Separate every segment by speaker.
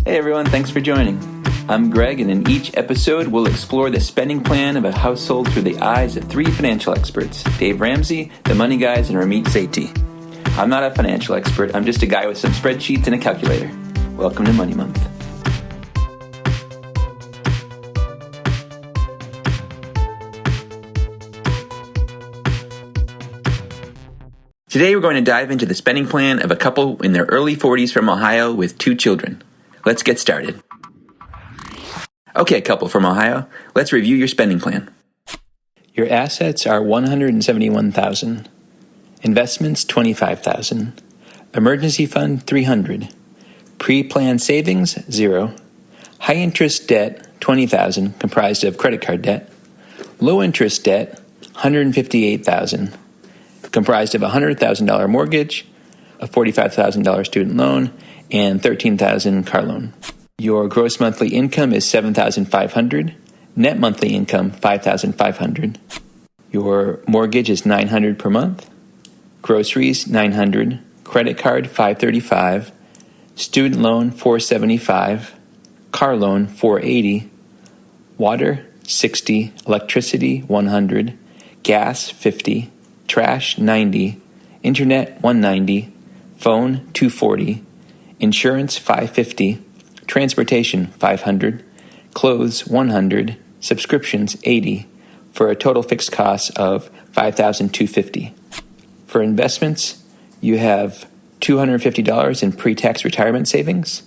Speaker 1: Hey everyone, thanks for joining. I'm Greg, and in each episode, we'll explore the spending plan of a household through the eyes of three financial experts, Dave Ramsey, the Money Guys, and Ramit Sethi. I'm not a financial expert, I'm just a guy with some spreadsheets and a calculator. Welcome to Money Month. Today we're going to dive into the spending plan of a couple in their early 40s from Ohio with 2 children. Let's get started. Okay, couple from Ohio, let's review your spending plan. Your assets are $171,000, investments $25,000, emergency fund $300, pre-planned savings $0, high interest debt $20,000 comprised of credit card debt, low interest debt $158,000 comprised of a $100,000 mortgage, a $45,000 student loan, and $13,000 car loan. Your gross monthly income is $7,500, net monthly income $5,500. Your mortgage is $900 per month, groceries $900, credit card $535, student loan $475, car loan $480, water $60, electricity $100, gas $50, trash $90, internet $190, phone $240, insurance $550, transportation $500, clothes $100, subscriptions $80, for a total fixed cost of $5,250. For investments, you have $250 in pre-tax retirement savings,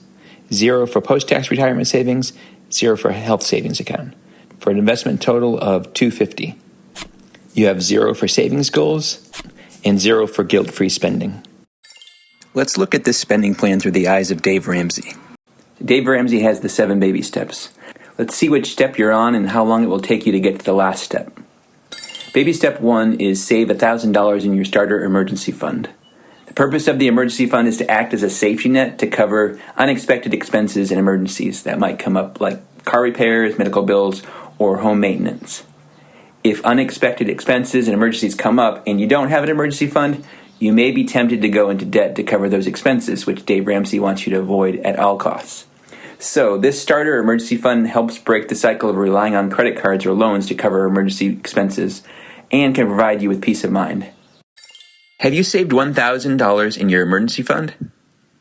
Speaker 1: $0 for post-tax retirement savings, $0 for health savings account, for an investment total of $250. You have $0 for savings goals and $0 for guilt-free spending. Let's look at this spending plan through the eyes of Dave Ramsey. Dave Ramsey has the 7 baby steps. Let's see which step you're on and how long it will take you to get to the last step. Baby step 1 is save $1,000 in your starter emergency fund. The purpose of the emergency fund is to act as a safety net to cover unexpected expenses and emergencies that might come up, like car repairs, medical bills, or home maintenance. If unexpected expenses and emergencies come up and you don't have an emergency fund, you may be tempted to go into debt to cover those expenses, which Dave Ramsey wants you to avoid at all costs. So this starter emergency fund helps break the cycle of relying on credit cards or loans to cover emergency expenses and can provide you with peace of mind. Have you saved $1,000 in your emergency fund?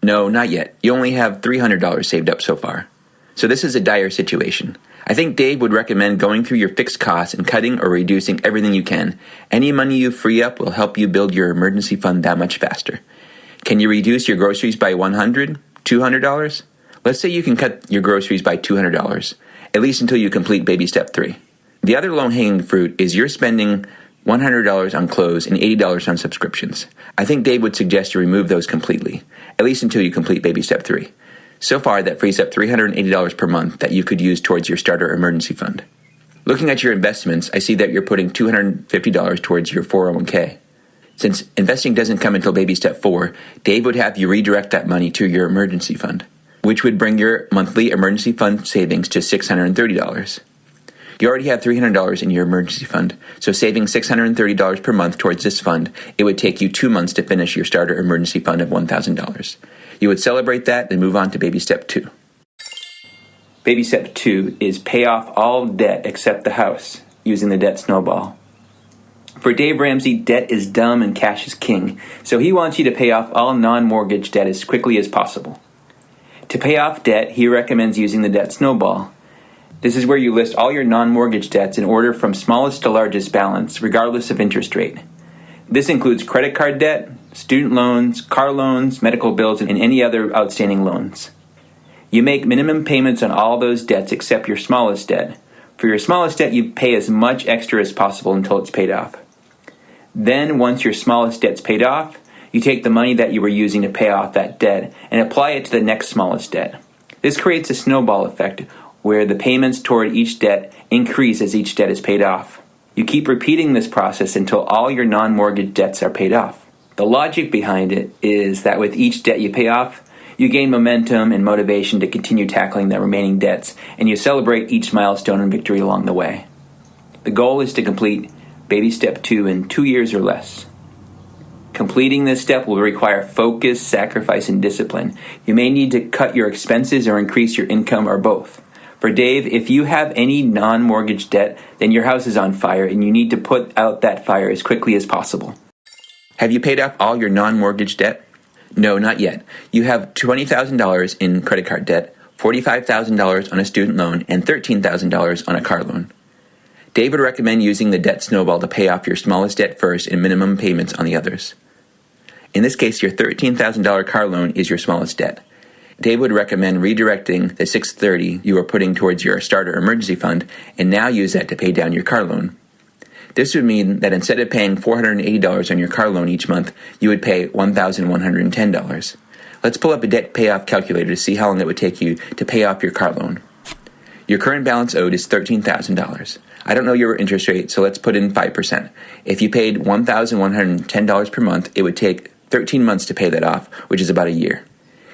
Speaker 1: No, not yet. You only have $300 saved up so far. So this is a dire situation. I think Dave would recommend going through your fixed costs and cutting or reducing everything you can. Any money you free up will help you build your emergency fund that much faster. Can you reduce your groceries by $100, $200? Let's say you can cut your groceries by $200, at least until you complete baby step 3. The other low-hanging fruit is you're spending $100 on clothes and $80 on subscriptions. I think Dave would suggest you remove those completely, at least until you complete baby step 3. So far, that frees up $380 per month that you could use towards your starter emergency fund. Looking at your investments, I see that you're putting $250 towards your 401k. Since investing doesn't come until baby step 4, Dave would have you redirect that money to your emergency fund, which would bring your monthly emergency fund savings to $630. You already have $300 in your emergency fund, so saving $630 per month towards this fund, it would take you 2 months to finish your starter emergency fund of $1,000. You would celebrate that and move on to baby step 2. Baby step 2 is pay off all debt except the house using the debt snowball. For Dave Ramsey, debt is dumb and cash is king, so he wants you to pay off all non-mortgage debt as quickly as possible. To pay off debt, he recommends using the debt snowball. This is where you list all your non-mortgage debts in order from smallest to largest balance, regardless of interest rate. This includes credit card debt, student loans, car loans, medical bills, and any other outstanding loans. You make minimum payments on all those debts except your smallest debt. For your smallest debt, you pay as much extra as possible until it's paid off. Then, once your smallest debt's paid off, you take the money that you were using to pay off that debt and apply it to the next smallest debt. This creates a snowball effect where the payments toward each debt increase as each debt is paid off. You keep repeating this process until all your non-mortgage debts are paid off. The logic behind it is that with each debt you pay off, you gain momentum and motivation to continue tackling the remaining debts, and you celebrate each milestone and victory along the way. The goal is to complete baby step 2 in 2 years or less. Completing this step will require focus, sacrifice, and discipline. You may need to cut your expenses or increase your income or both. For Dave, if you have any non-mortgage debt, then your house is on fire and you need to put out that fire as quickly as possible. Have you paid off all your non-mortgage debt? No, not yet. You have $20,000 in credit card debt, $45,000 on a student loan, and $13,000 on a car loan. Dave would recommend using the debt snowball to pay off your smallest debt first and minimum payments on the others. In this case, your $13,000 car loan is your smallest debt. Dave would recommend redirecting the $630 you are putting towards your starter emergency fund and now use that to pay down your car loan. This would mean that instead of paying $480 on your car loan each month, you would pay $1,110. Let's pull up a debt payoff calculator to see how long it would take you to pay off your car loan. Your current balance owed is $13,000. I don't know your interest rate, so let's put in 5%. If you paid $1,110 per month, it would take 13 months to pay that off, which is about a year.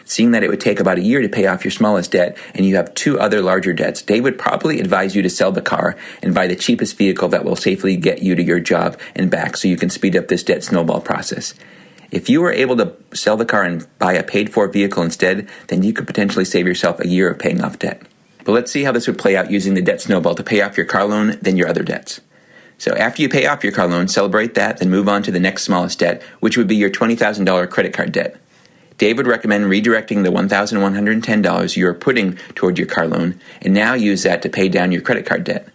Speaker 1: Seeing that it would take about a year to pay off your smallest debt, and you have two other larger debts, Dave would probably advise you to sell the car and buy the cheapest vehicle that will safely get you to your job and back so you can speed up this debt snowball process. If you were able to sell the car and buy a paid-for vehicle instead, then you could potentially save yourself a year of paying off debt. But let's see how this would play out using the debt snowball to pay off your car loan, then your other debts. So after you pay off your car loan, celebrate that, then move on to the next smallest debt, which would be your $20,000 credit card debt. Dave would recommend redirecting the $1,110 you are putting toward your car loan and now use that to pay down your credit card debt.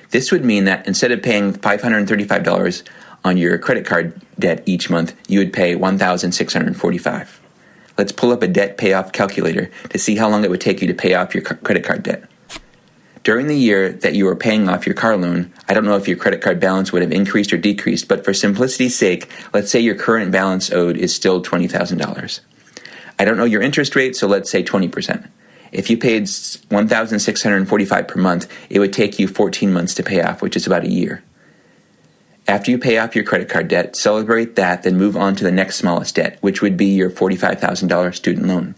Speaker 1: This would mean that instead of paying $535 on your credit card debt each month, you would pay $1,645. Let's pull up a debt payoff calculator to see how long it would take you to pay off your credit card debt. During the year that you were paying off your car loan, I don't know if your credit card balance would have increased or decreased, but for simplicity's sake, let's say your current balance owed is still $20,000. I don't know your interest rate, so let's say 20%. If you paid $1,645 per month, it would take you 14 months to pay off, which is about a year. After you pay off your credit card debt, celebrate that, then move on to the next smallest debt, which would be your $45,000 student loan.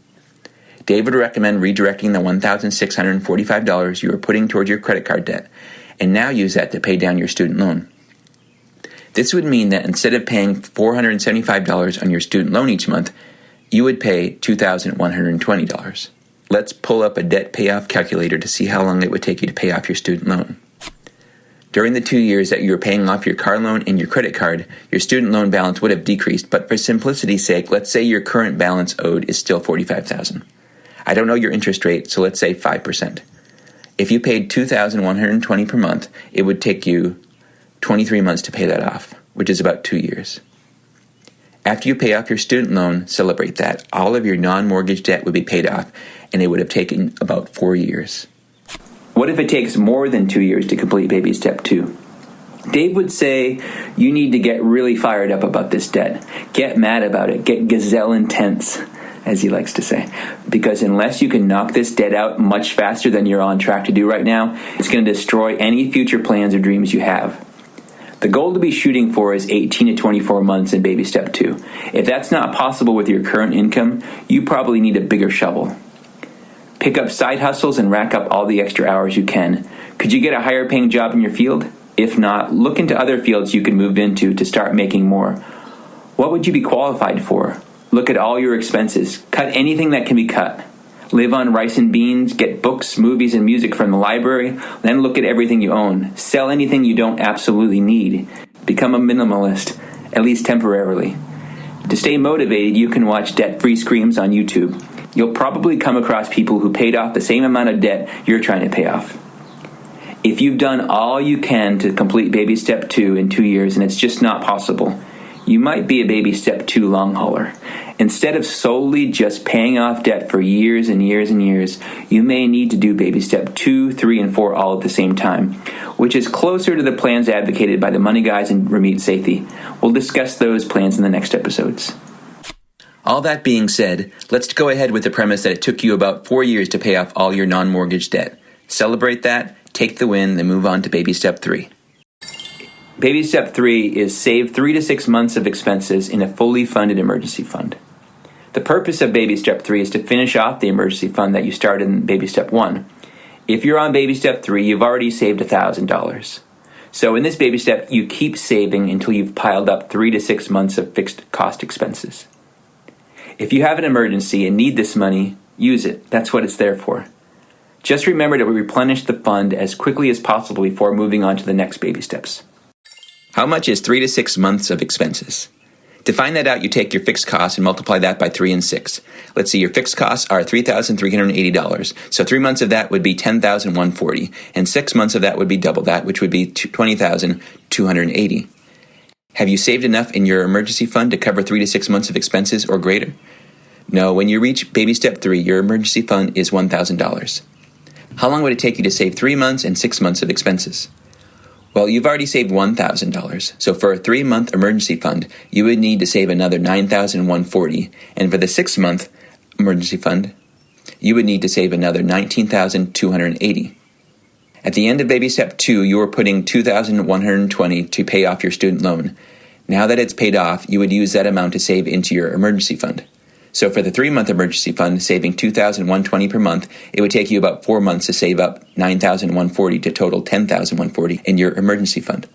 Speaker 1: Dave would recommend redirecting the $1,645 you are putting toward your credit card debt, and now use that to pay down your student loan. This would mean that instead of paying $475 on your student loan each month, you would pay $2,120. Let's pull up a debt payoff calculator to see how long it would take you to pay off your student loan. During the 2 years that you were paying off your car loan and your credit card, your student loan balance would have decreased, but for simplicity's sake, let's say your current balance owed is still $45,000. I don't know your interest rate, so let's say 5%. If you paid $2,120 per month, it would take you 23 months to pay that off, which is about 2 years. After you pay off your student loan, celebrate that. All of your non-mortgage debt would be paid off, and it would have taken about 4 years. What if it takes more than 2 years to complete baby step 2? Dave would say you need to get really fired up about this debt. Get mad about it. Get gazelle intense, as he likes to say. Because unless you can knock this debt out much faster than you're on track to do right now, it's going to destroy any future plans or dreams you have. The goal to be shooting for is 18 to 24 months in baby step 2. If that's not possible with your current income, you probably need a bigger shovel. Pick up side hustles and rack up all the extra hours you can. Could you get a higher paying job in your field? If not, look into other fields you can move into to start making more. What would you be qualified for? Look at all your expenses. Cut anything that can be cut. Live on rice and beans, get books, movies, and music from the library, then look at everything you own. Sell anything you don't absolutely need. Become a minimalist, at least temporarily. To stay motivated, you can watch debt-free screams on YouTube. You'll probably come across people who paid off the same amount of debt you're trying to pay off. If you've done all you can to complete baby step 2 in 2 years and it's just not possible, you might be a baby step 2 long hauler. Instead of solely just paying off debt for years and years and years, you may need to do baby step 2, 3, and 4 all at the same time, which is closer to the plans advocated by the Money Guys and Ramit Sethi. We'll discuss those plans in the next episodes. All that being said, let's go ahead with the premise that it took you about 4 years to pay off all your non-mortgage debt. Celebrate that, take the win, then move on to baby step 3. Baby step 3 is save 3 to 6 months of expenses in a fully funded emergency fund. The purpose of baby step 3 is to finish off the emergency fund that you started in baby step 1. If you're on baby step 3, you've already saved $1,000. So in this baby step, you keep saving until you've piled up 3 to 6 months of fixed cost expenses. If you have an emergency and need this money, use it. That's what it's there for. Just remember to replenish the fund as quickly as possible before moving on to the next baby steps. How much is 3 to 6 months of expenses? To find that out, you take your fixed costs and multiply that by 3 and 6. Let's see, your fixed costs are $3,380. So 3 months of that would be $10,140, and 6 months of that would be double that, which would be $20,280. Have you saved enough in your emergency fund to cover 3 to 6 months of expenses or greater? No, when you reach baby step 3, your emergency fund is $1,000. How long would it take you to save 3 months and 6 months of expenses? Well, you've already saved $1,000, so for a 3-month emergency fund, you would need to save another $9,140, and for the 6-month emergency fund, you would need to save another $19,280. At the end of baby step 2, you are putting $2,120 to pay off your student loan. Now that it's paid off, you would use that amount to save into your emergency fund. So for the 3-month emergency fund, saving $2,120 per month, it would take you about 4 months to save up $9,140 to total $10,140 in your emergency fund.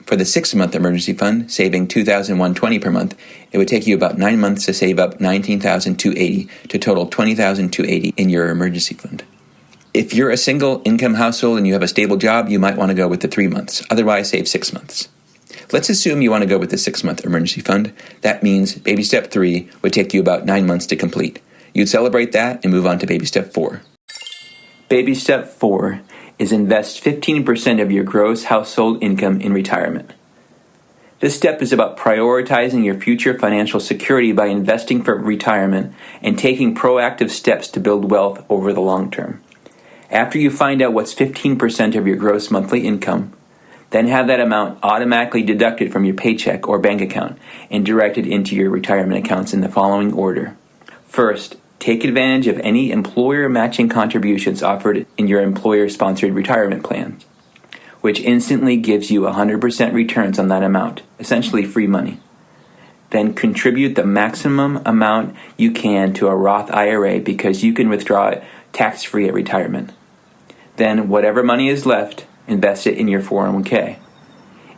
Speaker 1: For the 6-month emergency fund, saving $2,120 per month, it would take you about 9 months to save up $19,280 to total $20,280 in your emergency fund. If you're a single income household and you have a stable job, you might want to go with the 3 months. Otherwise, save 6 months. Let's assume you want to go with the 6-month emergency fund. That means baby step 3 would take you about 9 months to complete. You'd celebrate that and move on to baby step 4. Baby step 4 is invest 15% of your gross household income in retirement. This step is about prioritizing your future financial security by investing for retirement and taking proactive steps to build wealth over the long term. After you find out what's 15% of your gross monthly income, then have that amount automatically deducted from your paycheck or bank account and directed into your retirement accounts in the following order. First, take advantage of any employer matching contributions offered in your employer-sponsored retirement plan, which instantly gives you 100% returns on that amount, essentially free money. Then contribute the maximum amount you can to a Roth IRA because you can withdraw it tax-free at retirement. Then whatever money is left, invest it in your 401k.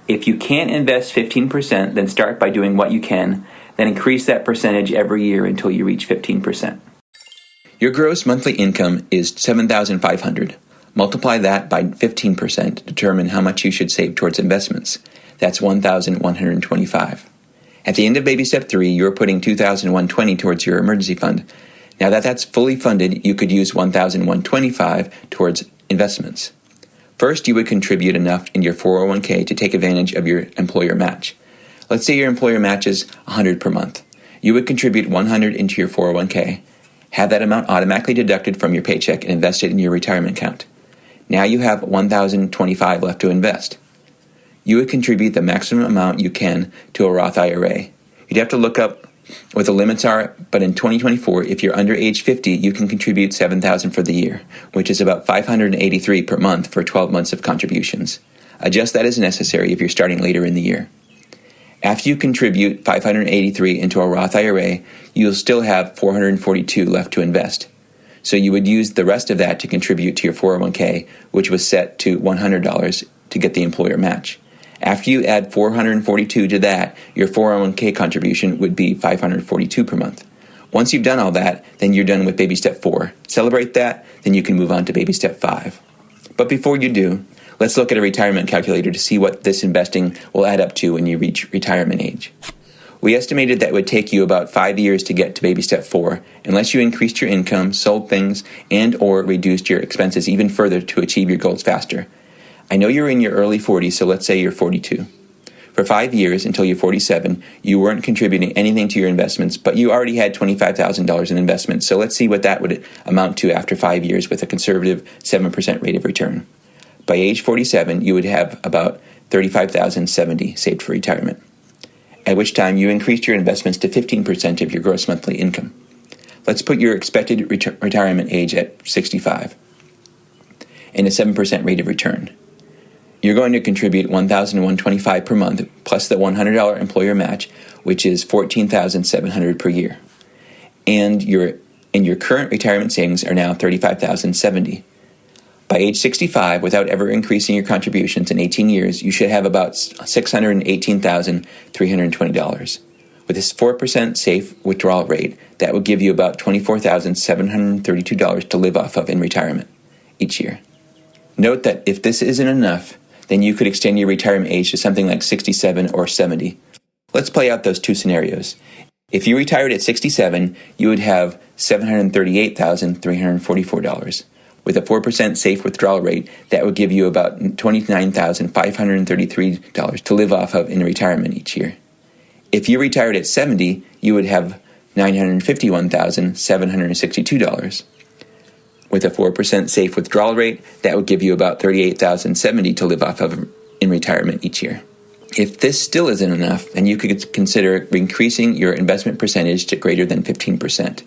Speaker 1: If you can't invest 15%, then start by doing what you can, then increase that percentage every year until you reach 15%. Your gross monthly income is $7,500. Multiply that by 15% to determine how much you should save towards investments. That's $1,125. At the end of baby step 3, you're putting $2,120 towards your emergency fund. Now that that's fully funded, you could use $1,125 towards investments. First, you would contribute enough in your 401k to take advantage of your employer match. Let's say your employer matches $100 per month. You would contribute $100 into your 401k, have that amount automatically deducted from your paycheck and invested in your retirement account. Now you have $1,025 left to invest. You would contribute the maximum amount you can to a Roth IRA. You'd have to look up what the limits are, but in 2024, if you're under age 50, you can contribute $7,000 for the year, which is about $583 per month for 12 months of contributions. Adjust that as necessary if you're starting later in the year. After you contribute $583 into a Roth IRA, you'll still have $442 left to invest. So you would use the rest of that to contribute to your 401k, which was set to $100 to get the employer match. After you add $442 to that, your 401k contribution would be $542 per month. Once you've done all that, then you're done with baby step 4. Celebrate that, then you can move on to baby step 5. But before you do, let's look at a retirement calculator to see what this investing will add up to when you reach retirement age. We estimated that it would take you about 5 years to get to baby step 4, unless you increased your income, sold things, and or reduced your expenses even further to achieve your goals faster. I know you're in your early 40s, so let's say you're 42. For 5 years, until you're 47, you weren't contributing anything to your investments, but you already had $25,000 in investments, so let's see what that would amount to after 5 years with a conservative 7% rate of return. By age 47, you would have about $35,070 saved for retirement, at which time you increased your investments to 15% of your gross monthly income. Let's put your expected retirement age at 65 and a 7% rate of return. You're going to contribute $1,125 per month plus the $100 employer match, which is $14,700 per year. And your current retirement savings are now $35,070. By age 65, without ever increasing your contributions in 18 years, you should have about $618,320. With this 4% safe withdrawal rate, that would give you about $24,732 to live off of in retirement each year. Note that if this isn't enough, then you could extend your retirement age to something like 67 or 70. Let's play out those two scenarios. If you retired at 67, you would have $738,344. With a 4% safe withdrawal rate, that would give you about $29,533 to live off of in retirement each year. If you retired at 70, you would have $951,762. With a 4% safe withdrawal rate, that would give you about $38,070 to live off of in retirement each year. If this still isn't enough, then you could consider increasing your investment percentage to greater than 15%.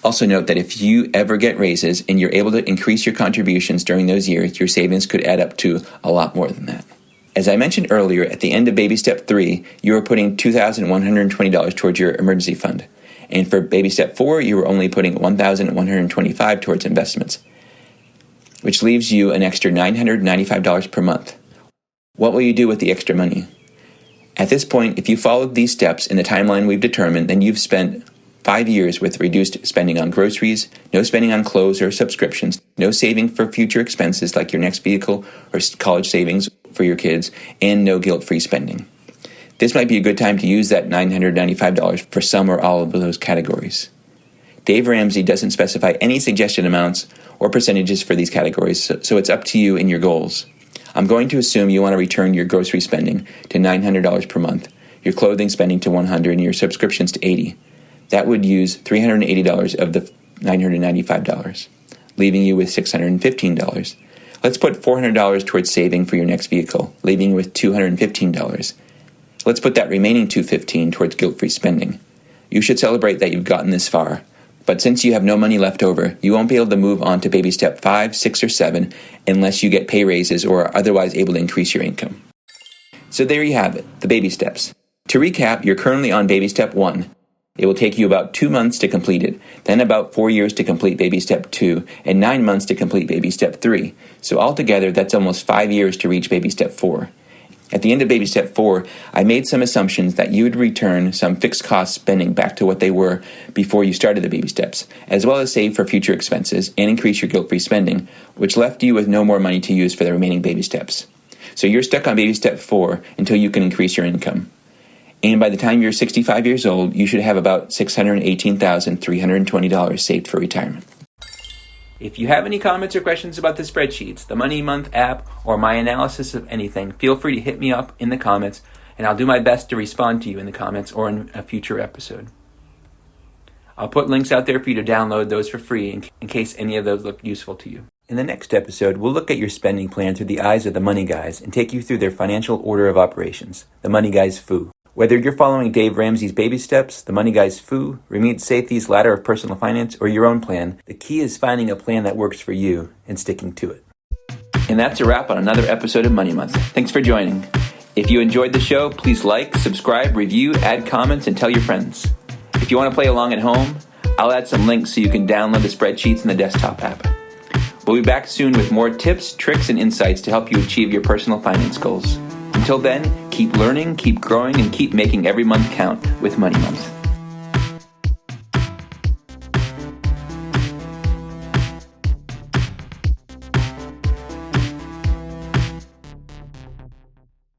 Speaker 1: Also note that if you ever get raises and you're able to increase your contributions during those years, your savings could add up to a lot more than that. As I mentioned earlier, at the end of Baby Step 3, you were putting $2,120 towards your emergency fund. And for Baby Step 4, you were only putting $1,125 towards investments, which leaves you an extra $995 per month. What will you do with the extra money? At this point, if you followed these steps in the timeline we've determined, then you've spent 5 years with reduced spending on groceries, no spending on clothes or subscriptions, no saving for future expenses like your next vehicle or college savings for your kids, and no guilt-free spending. This might be a good time to use that $995 for some or all of those categories. Dave Ramsey doesn't specify any suggested amounts or percentages for these categories, so it's up to you and your goals. I'm going to assume you want to return your grocery spending to $900 per month, your clothing spending to $100, and your subscriptions to $80. That would use $380 of the $995, leaving you with $615. Let's put $400 towards saving for your next vehicle, leaving you with $215. Let's put that remaining $215 towards guilt-free spending. You should celebrate that you've gotten this far, but since you have no money left over, you won't be able to move on to Baby Step 5, 6, or 7 unless you get pay raises or are otherwise able to increase your income. So there you have it, the baby steps. To recap, you're currently on Baby Step 1. It will take you about 2 months to complete it, then about 4 years to complete Baby Step 2, and 9 months to complete Baby Step 3. So altogether, that's almost 5 years to reach Baby Step 4. At the end of Baby Step 4, I made some assumptions that you would return some fixed cost spending back to what they were before you started the baby steps, as well as save for future expenses and increase your guilt-free spending, which left you with no more money to use for the remaining baby steps. So you're stuck on Baby Step 4 until you can increase your income. And by the time you're 65 years old, you should have about $618,320 saved for retirement. If you have any comments or questions about the spreadsheets, the MoneyMonth app, or my analysis of anything, feel free to hit me up in the comments, and I'll do my best to respond to you in the comments or in a future episode. I'll put links out there for you to download those for free in case any of those look useful to you. In the next episode, we'll look at your spending plan through the eyes of the Money Guys and take you through their financial order of operations, the Money Guys FOO. Whether you're following Dave Ramsey's baby steps, the Money Guys FOO, Ramit Sethi's ladder of personal finance, or your own plan, the key is finding a plan that works for you and sticking to it. And that's a wrap on another episode of Money Month. Thanks for joining. If you enjoyed the show, please like, subscribe, review, add comments, and tell your friends. If you want to play along at home, I'll add some links so you can download the spreadsheets in the desktop app. We'll be back soon with more tips, tricks, and insights to help you achieve your personal finance goals. Until then, keep learning, keep growing, and keep making every month count with Money Month.